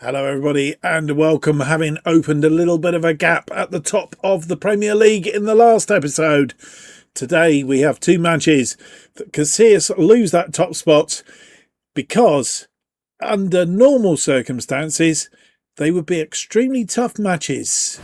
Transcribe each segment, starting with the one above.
Hello everybody and welcome. Having opened a little bit of a gap at the top of the Premier League in the last episode, today we have two matches that can see us lose that top spot because under normal circumstances they would be extremely tough matches.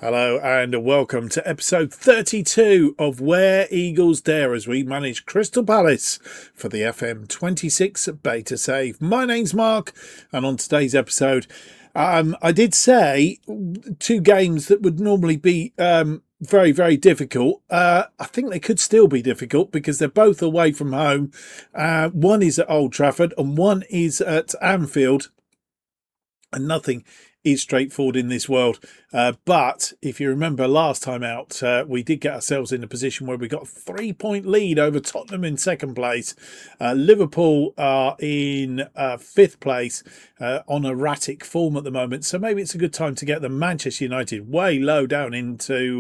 Hello and welcome to episode 32 of Where Eagles Dare as we manage Crystal Palace for the FM26 Beta Save. My name's Mark and on today's episode I did say two games that would normally be very, very difficult. I think they could still be difficult because they're both away from home. One is at Old Trafford and one is at Anfield, and nothing is straightforward in this world. But if you remember last time out, we did get ourselves in a position where we got a 3-point lead over Tottenham in second place. Liverpool are in fifth place on erratic form at the moment. So maybe it's a good time to get the Manchester United way low down into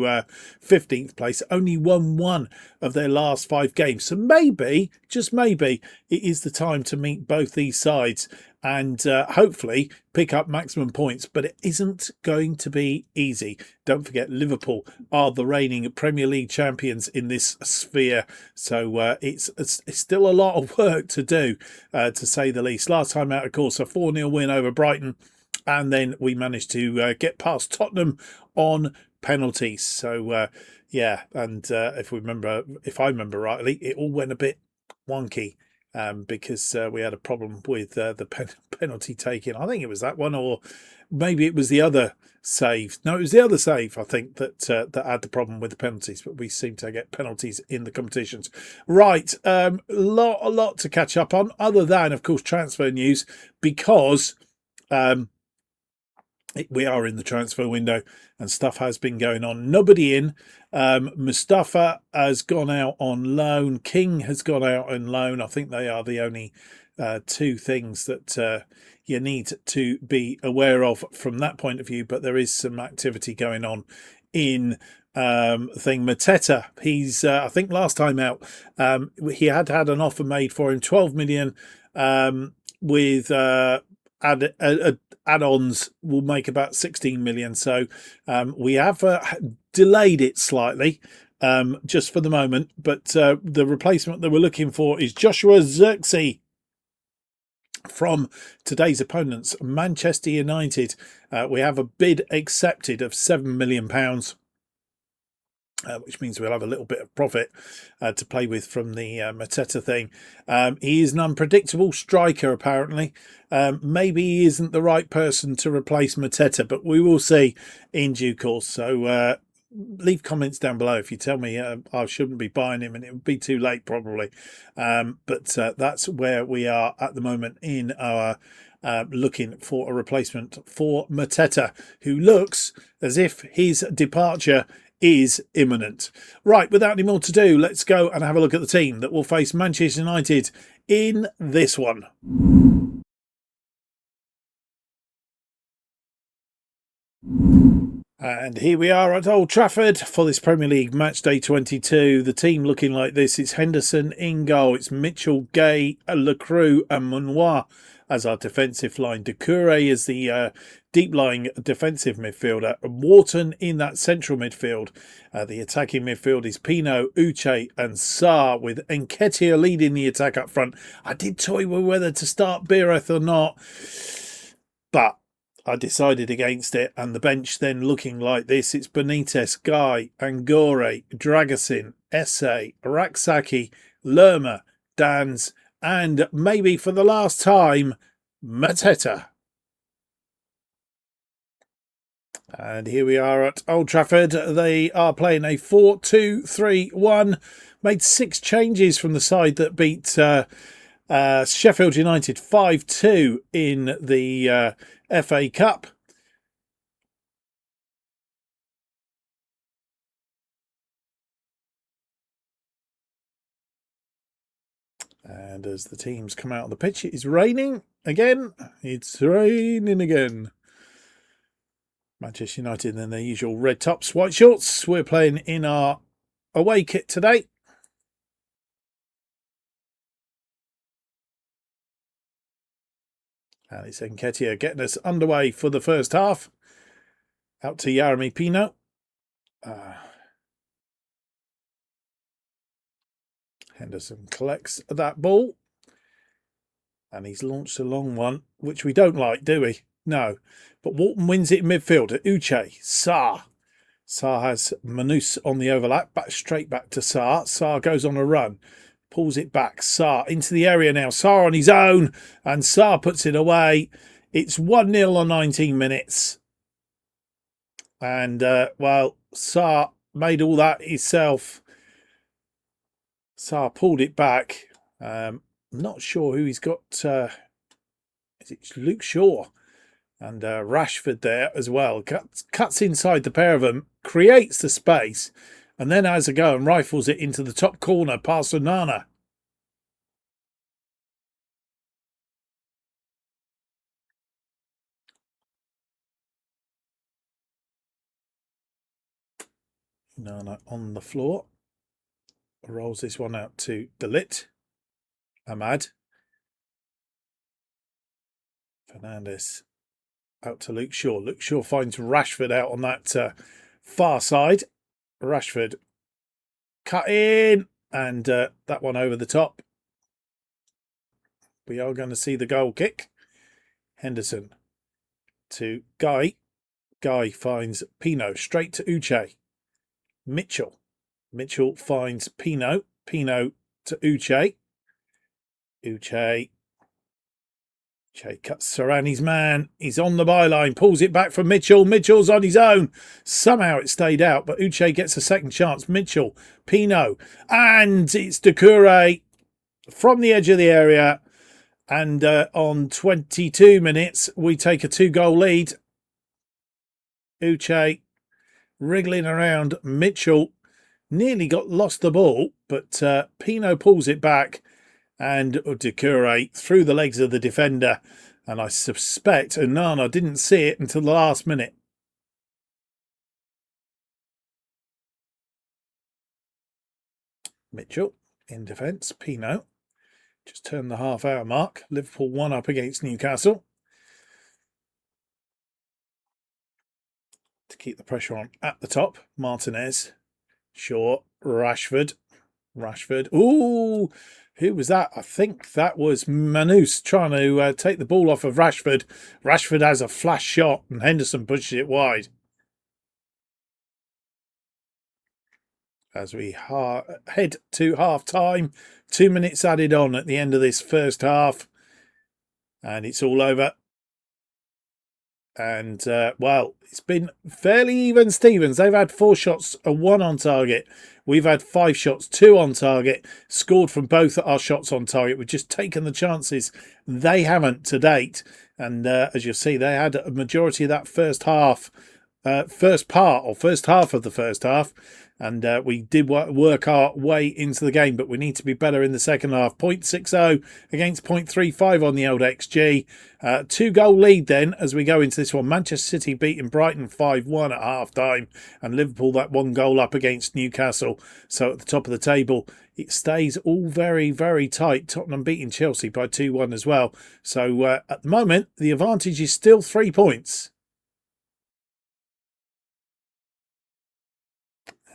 15th place. Only won one of their last 5 games. So maybe, just maybe, it is the time to meet both these sides and hopefully pick up maximum points. But it isn't going to be easy. Don't forget, Liverpool are the reigning Premier League champions in this sphere. So it's still a lot of work to do, to say the least. Last time out, of course, a 4-0 win over Brighton. And then we managed to get past Tottenham on penalties. So, yeah, and if I remember rightly, it all went a bit wonky. Because we had a problem with the penalty taking. I think it was that one, or maybe it was the other save. No, it was the other save, I think, that had the problem with the penalties. But we seem to get penalties in the competitions. Right, a lot to catch up on, other than, of course, transfer news, because we are in the transfer window and stuff has been going on. Nobody in. Mustafa has gone out on loan. King has gone out on loan. I think they are the only two things that you need to be aware of from that point of view. But there is some activity going on in Mateta. He's I think last time out he had an offer made for him, 12 million with add-ons will make about 16 million. So we have delayed it slightly just for the moment. But the replacement that we're looking for is Joshua Zirkzee from today's opponents, Manchester United. We have a bid accepted of £7 million. Which means we'll have a little bit of profit to play with from the Mateta thing. He is an unpredictable striker, apparently. Maybe he isn't the right person to replace Mateta, but we will see in due course. So leave comments down below if you tell me I shouldn't be buying him, and it would be too late probably. But that's where we are at the moment in our looking for a replacement for Mateta, who looks as if his departure is imminent. Right, without any more to do, let's go and have a look at the team that will face Manchester United in this one. And here we are at Old Trafford for this Premier League match day 22. The team looking like this. It's Henderson in goal. It's Mitchell, Gay, Lacroix and Munoir as our defensive line. Doucouré is the deep-lying defensive midfielder. Wharton in that central midfield. The attacking midfield is Pino, Uche and Sarr, with Nketiah leading the attack up front. I did toy with whether to start Beereth or not, but I decided against it, and the bench then looking like this. It's Benitez, Guy, Angore, Dragusin, Esse, Raksaki, Lerma, Dans, and maybe for the last time, Mateta. And here we are at Old Trafford. They are playing a 4-2-3-1. Made 6 changes from the side that beat Sheffield United 5-2 in the FA Cup. And as the teams come out of the pitch, it is raining again. It's raining again. Manchester United in their usual red tops, white shorts. We're playing in our away kit today. And it's Nketiah getting us underway for the first half. Out to Jeremy Pino. Henderson collects that ball. And he's launched a long one, which we don't like, do we? No. But Walton wins it in midfield to Uche. Sarr. Sarr has Manus on the overlap. Straight back to Sarr. Sarr goes on a run. Pulls it back. Sarr into the area now. Sarr on his own. And Sarr puts it away. It's 1-0 on 19 minutes. And, well, Sarr made all that himself. Sarr pulled it back. Not sure who he's got. Is it Luke Shaw? And Rashford there as well. Cuts inside the pair of them. Creates the space. And then has a go and rifles it into the top corner past Onana. Onana on the floor. Rolls this one out to Delit. Ahmad. Fernandes out to Luke Shaw. Luke Shaw finds Rashford out on that far side. Rashford cut in. And that one over the top. We are going to see the goal kick. Henderson to Guy. Guy finds Pino. Straight to Uche. Mitchell. Mitchell finds Pino. Pino to Uche. Uche cuts around his man. He's on the byline. Pulls it back for Mitchell. Mitchell's on his own. Somehow it stayed out, but Uche gets a second chance. Mitchell. Pino. And it's Doucouré from the edge of the area. And on 22 minutes, we take a 2-goal lead. Uche wriggling around. Mitchell nearly lost the ball, but Pino pulls it back. And Doucouré through the legs of the defender. And I suspect Onana didn't see it until the last minute. Mitchell in defence. Pino just turned the half-hour mark. Liverpool 1 up against Newcastle. To keep the pressure on at the top. Martinez. Shaw. Rashford. Ooh! Who was that? I think that was Manus trying to take the ball off of Rashford. Rashford has a flash shot and Henderson pushes it wide. As we head to half-time, 2 minutes added on at the end of this first half. And it's all over. And, well, it's been fairly even Stevens. They've had 4 shots, 1 on target. We've had 5 shots, 2 on target. Scored from both our shots on target. We've just taken the chances. They haven't to date. And as you'll see, they had a majority of that first half of the first half. And we did work our way into the game, but we need to be better in the second half. 0.60 against 0.35 on the old XG. 2-goal lead then as we go into this one. Manchester City beating Brighton 5-1 at half-time. And Liverpool that 1 goal up against Newcastle. So at the top of the table, it stays all very, very tight. Tottenham beating Chelsea by 2-1 as well. So at the moment, the advantage is still 3 points.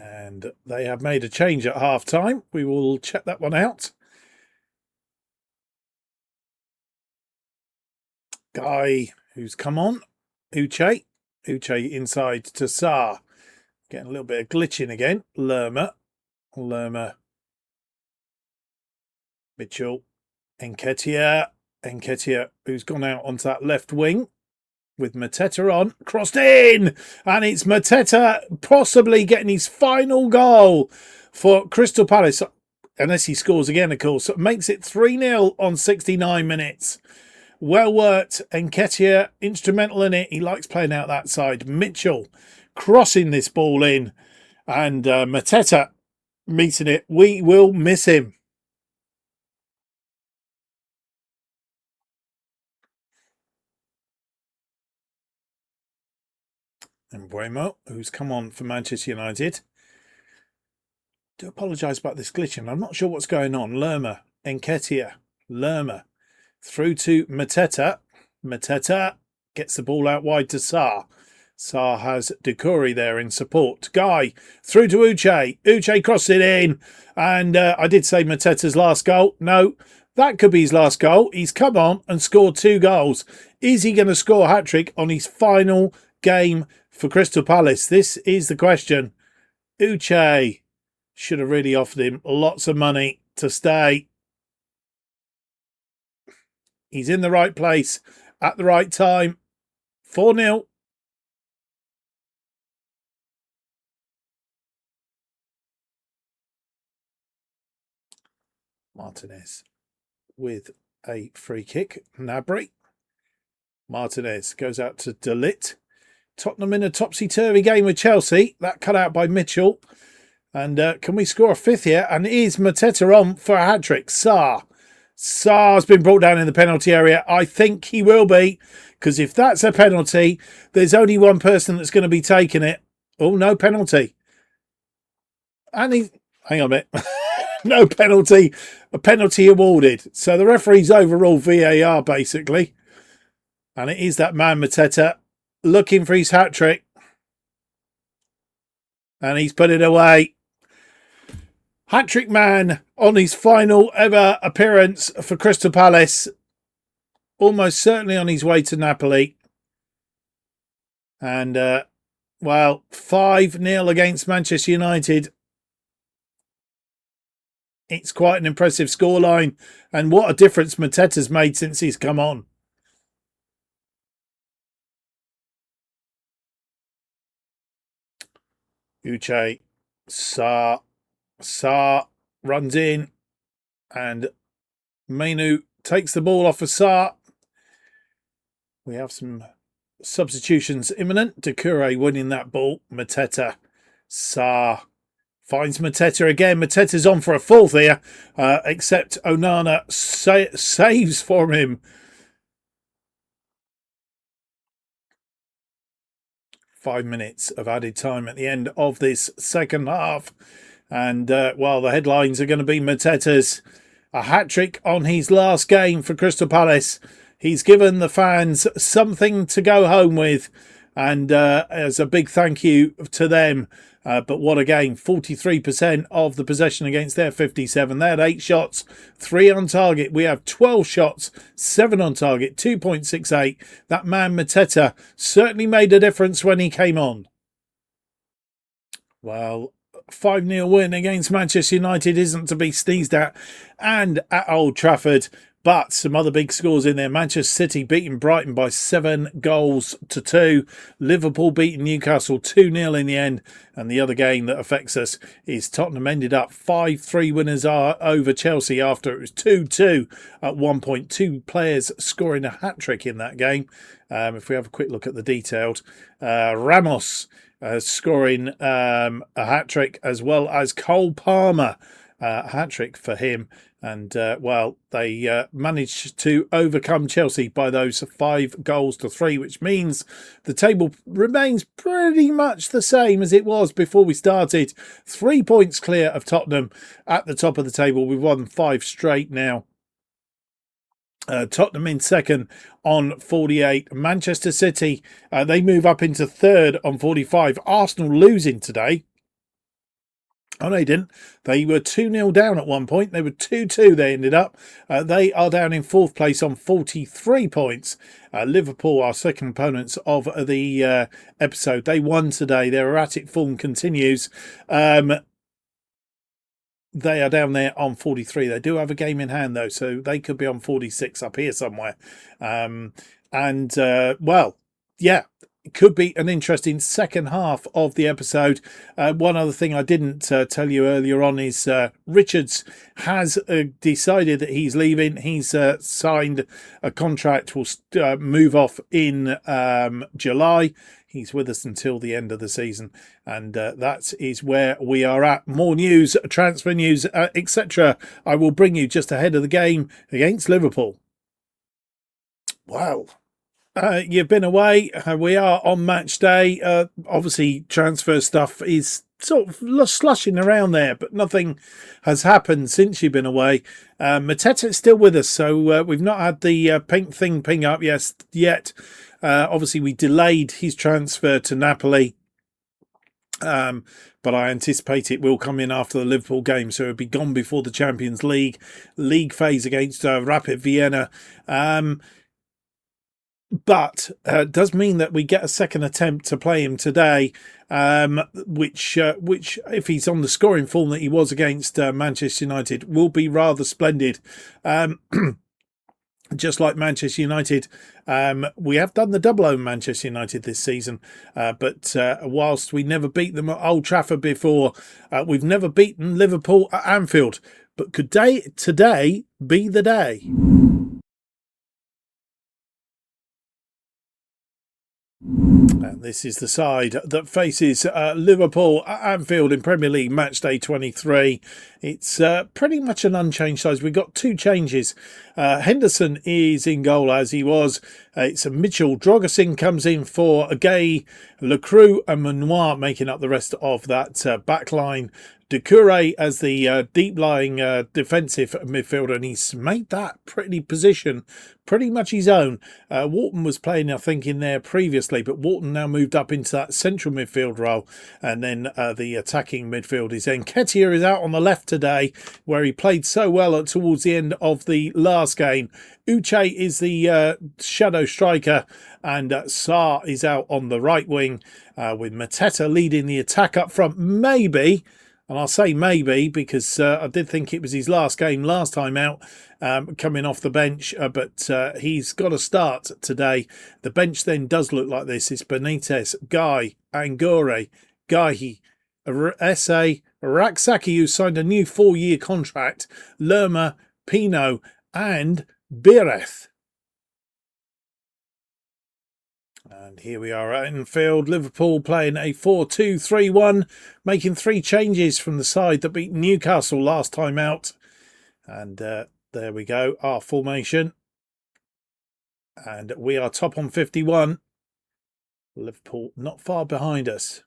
And they have made a change at half-time. We will check that one out. Guy, who's come on. Uche inside to Sarr. Getting a little bit of glitching again. Lerma. Mitchell. Nketiah, who's gone out onto that left wing. With Mateta on, crossed in, and it's Mateta possibly getting his final goal for Crystal Palace, unless he scores again, of course. It makes it 3-0 on 69 minutes. Well worked, Nketiah, instrumental in it. He likes playing out that side. Mitchell crossing this ball in, and Mateta meeting it. We will miss him. And Buemo, who's come on for Manchester United. Do apologise about this glitching. I'm not sure what's going on. Lerma, Nketiah, Lerma. Through to Mateta. Mateta gets the ball out wide to Sarr. Sarr has Doucouré there in support. Guy through to Uche. Uche crosses it in. And I did say Mateta's last goal. No, that could be his last goal. He's come on and scored 2 goals. Is he going to score a hat-trick on his final game for Crystal Palace? This is the question. Uche should have really offered him lots of money to stay. He's in the right place at the right time. 4-0. Martinez with a free kick. Gnabry. Martinez goes out to De Ligt. Tottenham in a topsy-turvy game with Chelsea. That cut out by Mitchell. And can we score a 5th here? And is Mateta on for a hat-trick? Sarr. Sarr's been brought down in the penalty area. I think he will be. Because if that's a penalty, there's only one person that's going to be taking it. Oh, no penalty. And he... Hang on a minute. No penalty. A penalty awarded. So the referee's overruled VAR, basically. And it is that man, Mateta, looking for his hat-trick. And he's put it away. Hat-trick man on his final ever appearance for Crystal Palace. Almost certainly on his way to Napoli. And, well, 5-0 against Manchester United. It's quite an impressive scoreline. And what a difference Mateta's made since he's come on. Uche, Sarr runs in and Mainu takes the ball off of Sarr. We have some substitutions imminent. Doucouré winning that ball. Mateta, Sarr finds Mateta again. Mateta's on for a 4th here, except Onana saves for him. 5 minutes of added time at the end of this second half. And, well, the headlines are going to be Mateta's a hat-trick on his last game for Crystal Palace. He's given the fans something to go home with. And as a big thank you to them. But what a game. 43% of the possession against their 57. They had 8 shots, 3 on target. We have 12 shots, 7 on target, 2.68. That man Mateta certainly made a difference when he came on. Well, 5-0 win against Manchester United isn't to be sneezed at. And at Old Trafford. But some other big scores in there. Manchester City beating Brighton by 7 goals to 2. Liverpool beating Newcastle 2-0 in the end. And the other game that affects us is Tottenham ended up 5-3 winners over Chelsea after it was 2-2 at one point. 2 players scoring a hat-trick in that game. If we have a quick look at the detailed. Ramos scoring a hat-trick, as well as Cole Palmer. A hat-trick for him. And, well, they managed to overcome Chelsea by those 5 goals to 3, which means the table remains pretty much the same as it was before we started. 3 points clear of Tottenham at the top of the table. We've won 5 straight now. Tottenham in second on 48. Manchester City, they move up into third on 45. Arsenal losing today. Oh, no, they didn't. They were 2-0 down at one point. They were 2-2, they ended up. They are down in 4th place on 43 points. Liverpool, our second opponents of the episode, they won today. Their erratic form continues. They are down there on 43. They do have a game in hand, though, so they could be on 46 up here somewhere. Well, yeah. It could be an interesting second half of the episode. One other thing I didn't tell you earlier on is Richards has decided that he's leaving. He's signed a contract, will move off in July. He's with us until the end of the season. And that is where we are at. More news, transfer news, etc. I will bring you just ahead of the game against Liverpool. Wow. You've been away. We are on match day. Obviously, transfer stuff is sort of slushing around there, but nothing has happened since you've been away. Mateta is still with us, so we've not had the pink thing ping up yet. Obviously, we delayed his transfer to Napoli. But I anticipate it will come in after the Liverpool game, so it'll be gone before the Champions League phase against Rapid Vienna. But it does mean that we get a second attempt to play him today, which if he's on the scoring form that he was against Manchester United, will be rather splendid. Just like Manchester United, we have done the double over Manchester United this season, but whilst we never beat them at Old Trafford before, we've never beaten Liverpool at Anfield. But could today be the day? And this is the side that faces Liverpool at Anfield in Premier League match day 23. It's pretty much an unchanged side. We've got two changes. Henderson is in goal as he was. It's a Mitchell. Drogosin comes in for Gay, Lecroux and Manoir making up the rest of that back line. Doucouré as the deep-lying defensive midfielder, and he's made that position pretty much his own. Wharton was playing, I think, in there previously, but Wharton now moved up into that central midfield role, and then the attacking midfield is Nketiah is out on the left today, where he played so well towards the end of the last game. Uche is the shadow striker, and Sarr is out on the right wing, with Mateta leading the attack up front. Maybe. And I'll say maybe because I did think it was his last game last time out, coming off the bench. But he's got to start today. The bench then does look like this. It's Benitez, Guy, Angore, Gahi, Esse, Raksaki, who signed a new 4-year contract, Lerma, Pino and Bireth. And here we are at Anfield. Liverpool playing a 4-2-3-1, making 3 changes from the side that beat Newcastle last time out. And there we go, our formation. And we are top on 51. Liverpool not far behind us.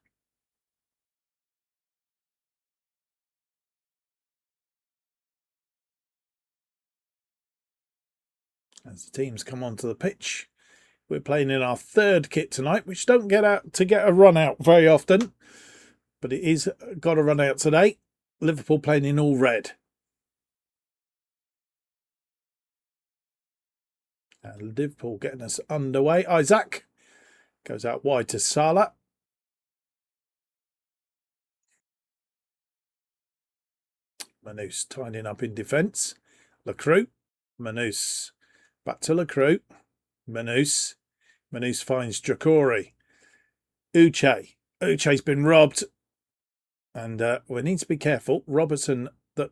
As the teams come onto the pitch. We're playing in our 3rd kit tonight, which don't get a run out very often, but it is got a run out today. Liverpool playing in all red. And Liverpool getting us underway. Isaac goes out wide to Salah. Manus tidying up in defence. Lecroux. Manus. Back to Lecroux. Manus finds Doucouré. Uche's been robbed. And we need to be careful. Robertson that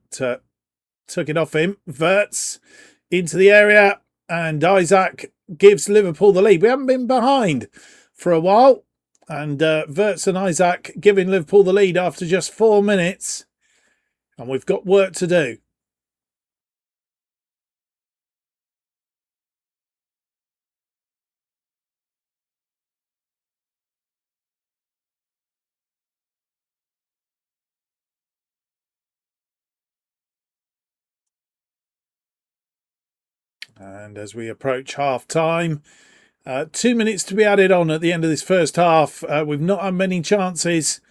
took it off him. Wirtz into the area. And Isaac gives Liverpool the lead. We haven't been behind for a while. And Wirtz and Isaac giving Liverpool the lead after just 4 minutes. And we've got work to do. And as we approach half-time, 2 minutes to be added on at the end of this first half. We've not had many chances.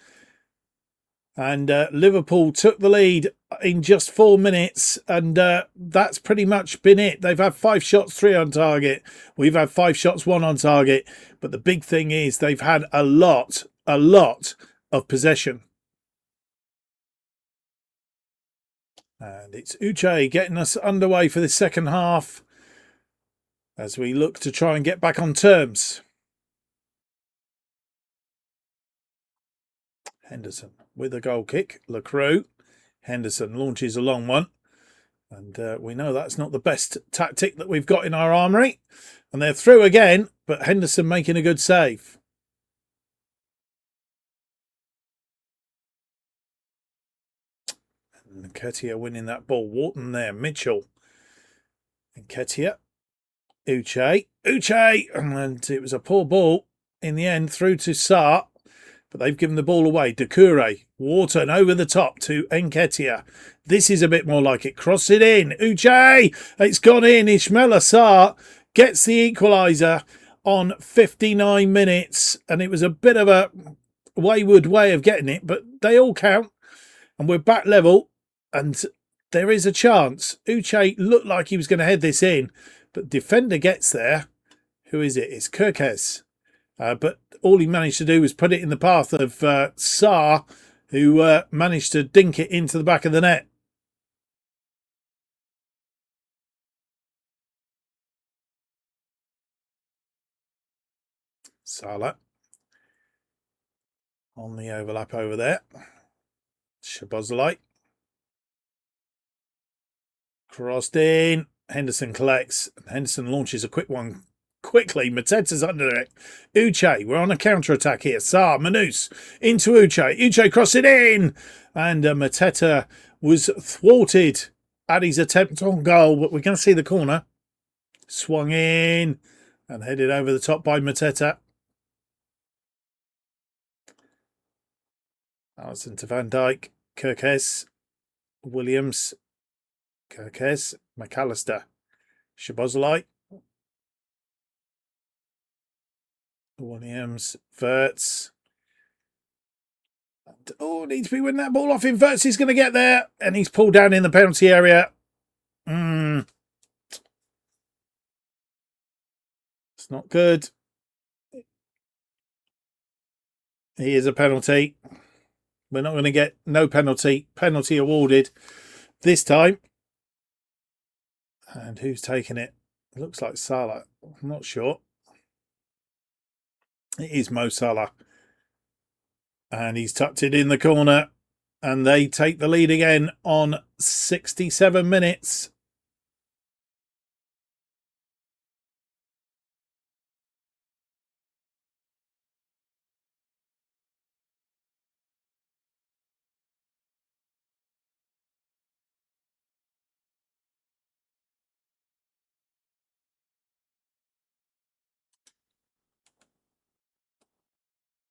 And Liverpool took the lead in just 4 minutes. And that's pretty much been it. They've had 5 shots, 3 on target. We've had 5 shots, 1 on target. But the big thing is they've had a lot of possession. And it's Uche getting us underway for the second half, as we look to try and get back on terms. Henderson with a goal kick. Lecroux. Henderson launches a long one. And we know that's not the best tactic that we've got in our armoury. And they're through again, but Henderson making a good save. And Nketiah winning that ball. Wharton there. Mitchell. Nketiah. Uche, and it was a poor ball in the end through to Sarr, but they've given the ball away. Doucouré, Wharton over the top to Nketiah. This is a bit more like it. Cross it in. Uche, it's gone in. Ismaila Sarr gets the equaliser on 59 minutes, and it was a bit of a wayward way of getting it, but they all count, and we're back level, and there is a chance. Uche looked like he was going to head this in, but defender gets there. Who is it? It's Kirkes. But all he managed to do was put it in the path of Sarr, who managed to dink it into the back of the net. Salah on the overlap over there. Szoboszlai. Crossed in. Henderson collects. Henderson launches a quick one quickly. Mateta's under it. Uche, we're on a counter-attack here. Sarr, Manus, into Uche. Uche cross it in. And Mateta was thwarted at his attempt on goal. But we're going to see the corner. Swung in and headed over the top by Mateta. Alisson to Van Dijk. Kirkes. Williams. Kirkes. McAllister. Szoboszlai. Williams. Wirtz. Oh, needs to be winning that ball off him. Wirtz is going to get there. And he's pulled down in the penalty area. It's not good. He is a penalty. We're not going to get no penalty. Penalty awarded this time. And who's taking it? It looks like Salah. I'm not sure. It is Mo Salah. And he's tucked it in the corner. And they take the lead again on 67 minutes.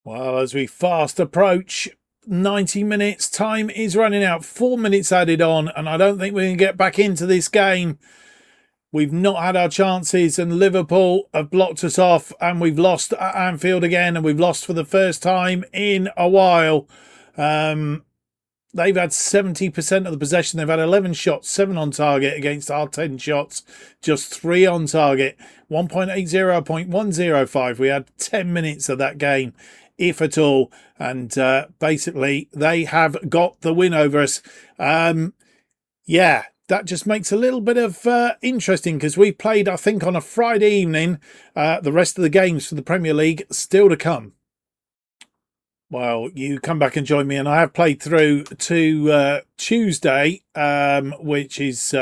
Well, as we fast approach 90 minutes, time is running out. 4 minutes added on, and I don't think we can get back into this game. We've not had our chances, and Liverpool have blocked us off, and we've lost at Anfield again, and we've lost for the first time in a while. They've had 70% of the possession. They've had 11 shots, 7 on target against our 10 shots, just 3 on target. 1.80, 0.105. We had 10 minutes of that game, if at all. And basically, they have got the win over us. Yeah, that just makes a little bit of interesting because we played, I think, on a Friday evening. The rest of the games for the Premier League still to come. Well, you come back and join me, and I have played through to Tuesday, which is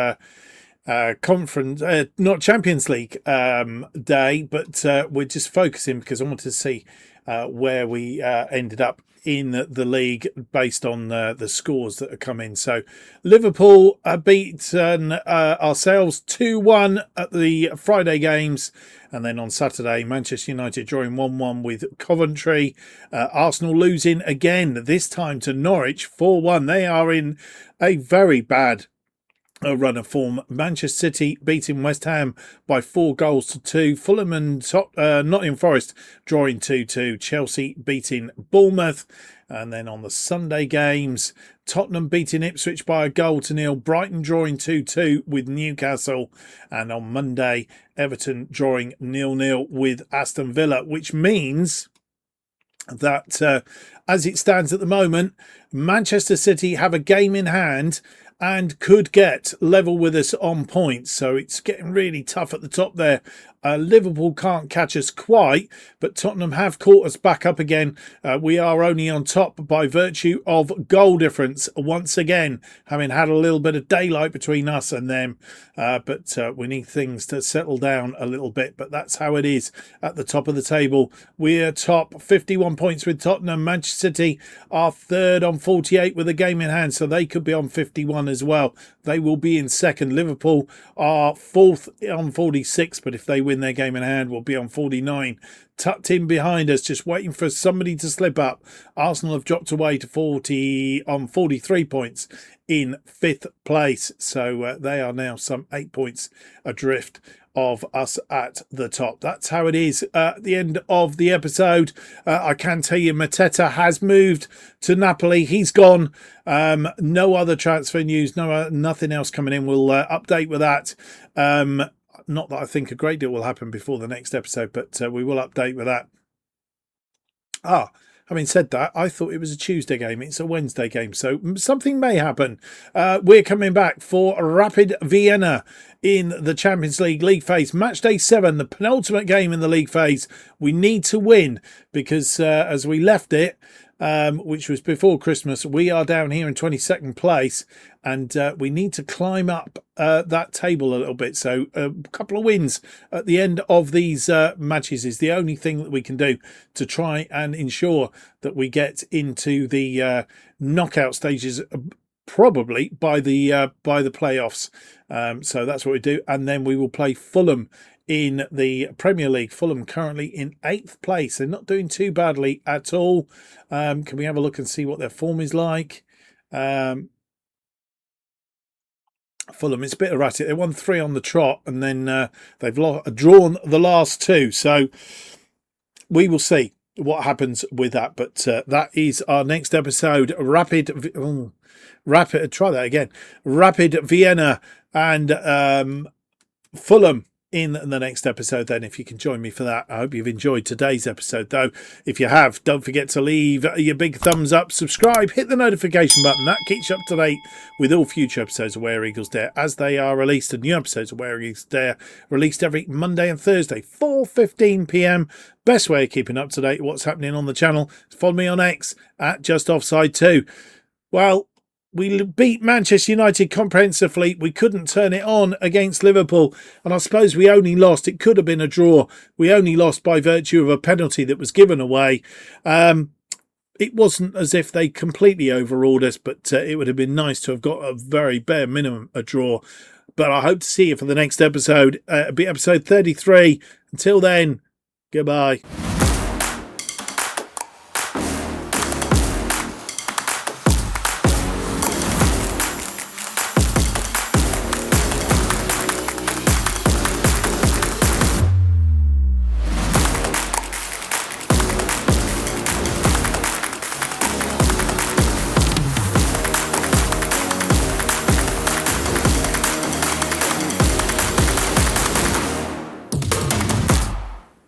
conference, not Champions League day, but we're just focusing because I want to see where we ended up in the league based on the scores that have come in. So Liverpool beaten ourselves 2-1 at the Friday games. And then on Saturday, Manchester United drawing 1-1 with Coventry. Arsenal losing again, this time to Norwich 4-1. They are in a very bad run of form. Manchester City beating West Ham by 4-2. Fulham and Nottingham Forest drawing 2-2. Chelsea beating Bournemouth. And then on the Sunday games, Tottenham beating Ipswich by 1-0. Brighton drawing 2-2 with Newcastle. And on Monday, Everton drawing 0-0 with Aston Villa, which means that as it stands at the moment, Manchester City have a game in hand and could get level with us on points. So it's getting really tough at the top there. Liverpool can't catch us quite, but Tottenham have caught us back up again. We are only on top by virtue of goal difference once again, having had a little bit of daylight between us and them. But we need things to settle down a little bit. But that's how it is at the top of the table. We're top 51 points with Tottenham. Manchester City are third on 48 with a game in hand, so they could be on 51 as well. They will be in second. Liverpool are fourth on 46, but if they win their game in hand, we'll be on 49. Tucked in behind us, just waiting for somebody to slip up. Arsenal have dropped away to 43 points in fifth place, so they are now some 8 points adrift of us at the top. That's how it is at the end of the episode. I can tell you Mateta has moved to Napoli. He's gone. No other transfer news, nothing else coming in. We'll update with that. Not that I think a great deal will happen before the next episode, but we will update with that. Having said that, I thought it was a Tuesday game. It's a Wednesday game, so something may happen. We're coming back for Rapid Vienna in the Champions League phase. Match day 7, the penultimate game in the league phase. We need to win because as we left it, which was before Christmas, we are down here in 22nd place, and we need to climb up that table a little bit. So a couple of wins at the end of these matches is the only thing that we can do to try and ensure that we get into the knockout stages, probably by the playoffs. So that's what we do, and then we will play Fulham in the Premier League. Fulham currently in 8th place. They're not doing too badly at all. Can we have a look and see what their form is like? Fulham, it's a bit erratic. They won 3 on the trot, and then they've drawn the last 2. So we will see what happens with that. But that is our next episode. Rapid Vienna and Fulham in the next episode then, if you can join me for that. I hope you've enjoyed today's episode, though. If you have, don't forget to leave your big thumbs up, subscribe, hit the notification button. That keeps you up to date with all future episodes of Where Eagles Dare as they are released. And new episodes of Where Eagles Dare released every Monday and Thursday, 4:15 p.m. Best way of keeping up to date with what's happening on the channel is follow me on X at JustOffside2. Well, we beat Manchester United comprehensively. We couldn't turn it on against Liverpool. And I suppose we only lost. It could have been a draw. We only lost by virtue of a penalty that was given away. It wasn't as if they completely overawed us, but it would have been nice to have got a very bare minimum a draw. But I hope to see you for the next episode. It'll be episode 33. Until then, goodbye.